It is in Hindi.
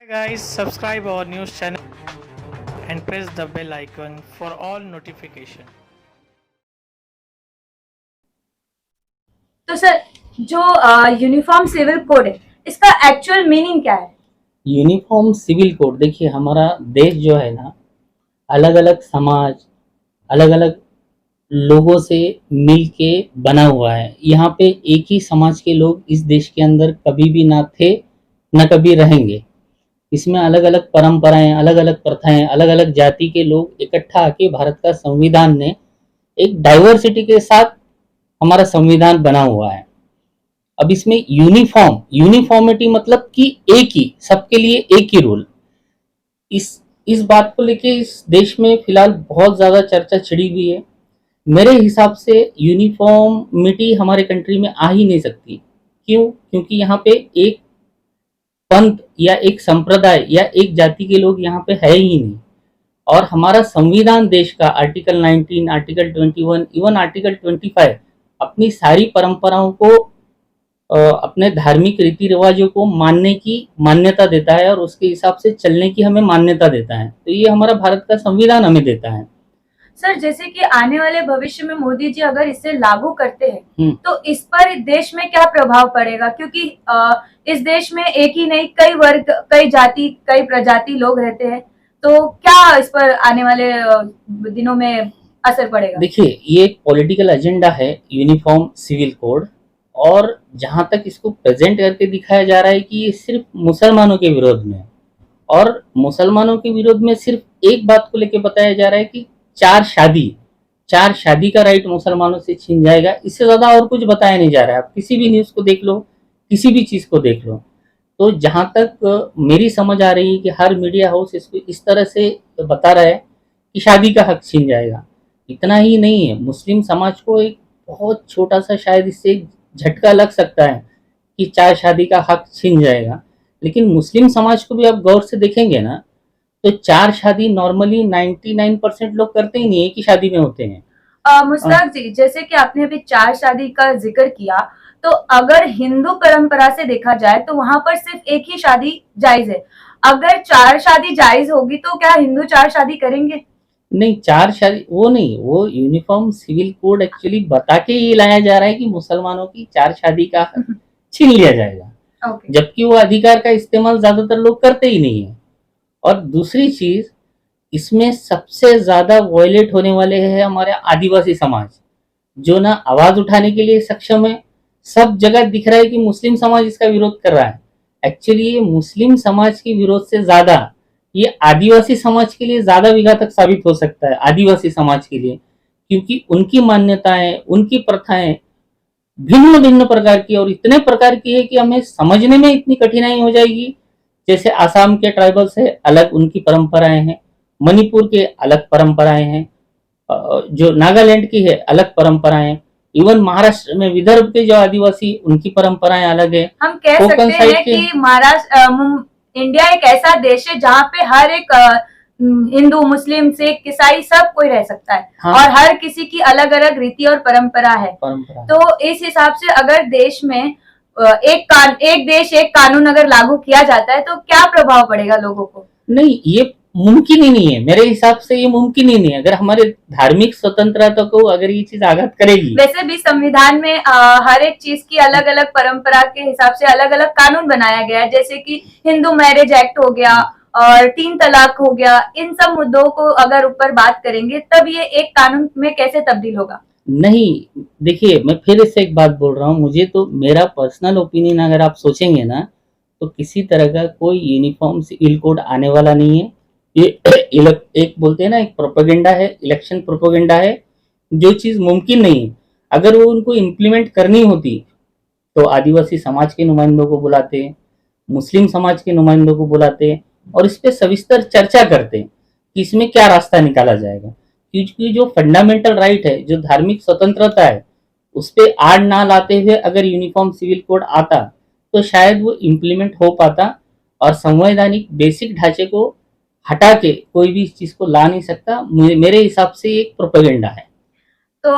Hey guys, subscribe our news channel and press the bell icon for all notification. तो सर जो यूनिफॉर्म सिविल कोड है इसका एक्चुअल मीनिंग क्या है? यूनिफॉर्म सिविल कोड देखिए, हमारा देश जो है ना, अलग अलग समाज, अलग अलग लोगों से मिल के बना हुआ है। यहाँ पे एक ही समाज के लोग इस देश के अंदर कभी भी ना थे, ना कभी रहेंगे। इसमें अलग अलग परंपराएं, अलग अलग प्रथाएं, अलग अलग जाति के लोग इकट्ठा आके भारत का संविधान ने एक डाइवर्सिटी के साथ हमारा संविधान बना हुआ है। अब इसमें यूनिफॉर्मिटी मतलब कि एक ही, सबके लिए एक ही रूल। इस बात को लेके इस देश में फिलहाल बहुत ज़्यादा चर्चा छिड़ी हुई है। मेरे हिसाब से यूनिफॉर्मिटी हमारे कंट्री में आ ही नहीं सकती। क्यों? क्योंकि यहाँ पे एक पंथ या एक संप्रदाय या एक जाति के लोग यहाँ पे है ही नहीं। और हमारा संविधान देश का आर्टिकल 19, आर्टिकल 21, इवन आर्टिकल 25 अपनी सारी परंपराओं को, अपने धार्मिक रीति रिवाजों को मानने की मान्यता देता है और उसके हिसाब से चलने की हमें मान्यता देता है। तो ये हमारा भारत का संविधान हमें देता है। सर जैसे कि आने वाले भविष्य में मोदी जी अगर इसे लागू करते हैं तो इस पर देश में क्या प्रभाव पड़ेगा? क्योंकि इस देश में एक ही नहीं, कई वर्ग, कई जाति, कई प्रजाति लोग रहते हैं, तो क्या इस पर आने वाले दिनों में असर पड़ेगा? देखिए, ये एक पॉलिटिकल एजेंडा है यूनिफॉर्म सिविल कोड, और जहां तक इसको प्रेजेंट करके दिखाया जा रहा है कि ये सिर्फ मुसलमानों के विरोध में है। और मुसलमानों के विरोध में सिर्फ एक बात को लेकर बताया जा रहा है कि चार शादी का राइट मुसलमानों से छीन जाएगा। इससे ज्यादा और कुछ बताया नहीं जा रहा है। आप किसी भी न्यूज को देख लो, किसी भी चीज को देख लो, तो जहां तक मेरी समझ आ रही है कि हर मीडिया हाउस इसको इस तरह से बता रहा है कि शादी का हक छीन जाएगा। इतना ही नहीं है, मुस्लिम समाज को एक बहुत छोटा सा शायद इससे झटका लग सकता है कि चार शादी का हक छीन जाएगा। लेकिन मुस्लिम समाज को भी आप गौर से देखेंगे ना, तो चार शादी नॉर्मली 99% लोग करते ही नहीं है कि शादी में होते हैं। मुश्ताक जी, जैसे कि आपने अभी चार शादी का जिक्र किया, तो अगर हिंदू परंपरा से देखा जाए तो वहां पर सिर्फ एक ही शादी जायज है। अगर चार शादी जायज होगी तो क्या हिंदू चार शादी करेंगे? नहीं, चार शादी वो नहीं, वो यूनिफॉर्म सिविल कोड एक्चुअली बता के ये लाया जा रहा है कि मुसलमानों की चार शादी का छीन लिया जाएगा। जबकि वो अधिकार का इस्तेमाल ज्यादातर लोग करते ही नहीं है। और दूसरी चीज, इसमें सबसे ज्यादा वायलेट होने वाले हैं हमारे आदिवासी समाज, जो ना आवाज उठाने के लिए सक्षम है। सब जगह दिख रहा है कि मुस्लिम समाज इसका विरोध कर रहा है। एक्चुअली ये मुस्लिम समाज के विरोध से ज्यादा ये आदिवासी समाज के लिए ज्यादा विघातक साबित हो सकता है, आदिवासी समाज के लिए। क्योंकि उनकी मान्यताएं, उनकी प्रथाएं भिन्न भिन्न प्रकार की और इतने प्रकार की है कि हमें समझने में इतनी कठिनाई हो जाएगी। जैसे आसाम के ट्राइबल्स है, अलग उनकी परंपराएं हैं। मणिपुर के अलग परंपराएं हैं। जो नागालैंड की है अलग परंपराएं। इवन महाराष्ट्र में विदर्भ के जो आदिवासी, उनकी परंपराएं अलग है। हम कह सकते हैं कि महाराष्ट्र, इंडिया एक ऐसा देश है जहाँ पे हर एक हिंदू, मुस्लिम, सिख, ईसाई सब कोई रह सकता है। हाँ। और हर किसी की अलग अलग रीति और परंपरा है। तो इस हिसाब से अगर देश में एक देश एक कानून अगर लागू किया जाता है तो क्या प्रभाव पड़ेगा लोगों को? नहीं, ये मुमकिन ही नहीं है। मेरे हिसाब से ये मुमकिन ही नहीं है। अगर हमारे धार्मिक स्वतंत्रता को अगर ये चीज आघात करेगी। वैसे भी संविधान में हर एक चीज की अलग अलग परंपरा के हिसाब से अलग अलग कानून बनाया गया है। जैसे कि हिंदू मैरिज एक्ट हो गया और 3 तलाक हो गया। इन सब मुद्दों को अगर ऊपर बात करेंगे तब ये एक कानून में कैसे तब्दील होगा? नहीं, देखिए, मैं फिर इससे एक बात बोल रहा हूँ। मुझे तो मेरा पर्सनल ओपिनियन अगर आप सोचेंगे ना, तो किसी तरह का कोई यूनिफॉर्म सिविल कोड आने वाला नहीं है। ये एक बोलते हैं ना, एक प्रोपेगेंडा है, इलेक्शन प्रोपेगेंडा है। जो चीज मुमकिन नहीं है, अगर वो उनको इम्प्लीमेंट करनी होती तो आदिवासी समाज के नुमाइंदों को बुलाते, मुस्लिम समाज के नुमाइंदों को बुलाते और इस पे सविस्तर चर्चा करते कि इसमें क्या रास्ता निकाला जाएगा। क्योंकि जो फंडामेंटल राइट है, जो धार्मिक स्वतंत्रता है, उस पर आड़ ना लाते हुए अगर यूनिफॉर्म सिविल कोड आता तो शायद वो इम्प्लीमेंट हो पाता। और संवैधानिक बेसिक ढांचे को हटा के कोई भी इस चीज को ला नहीं सकता। मेरे हिसाब से एक प्रोपेगेंडा है। तो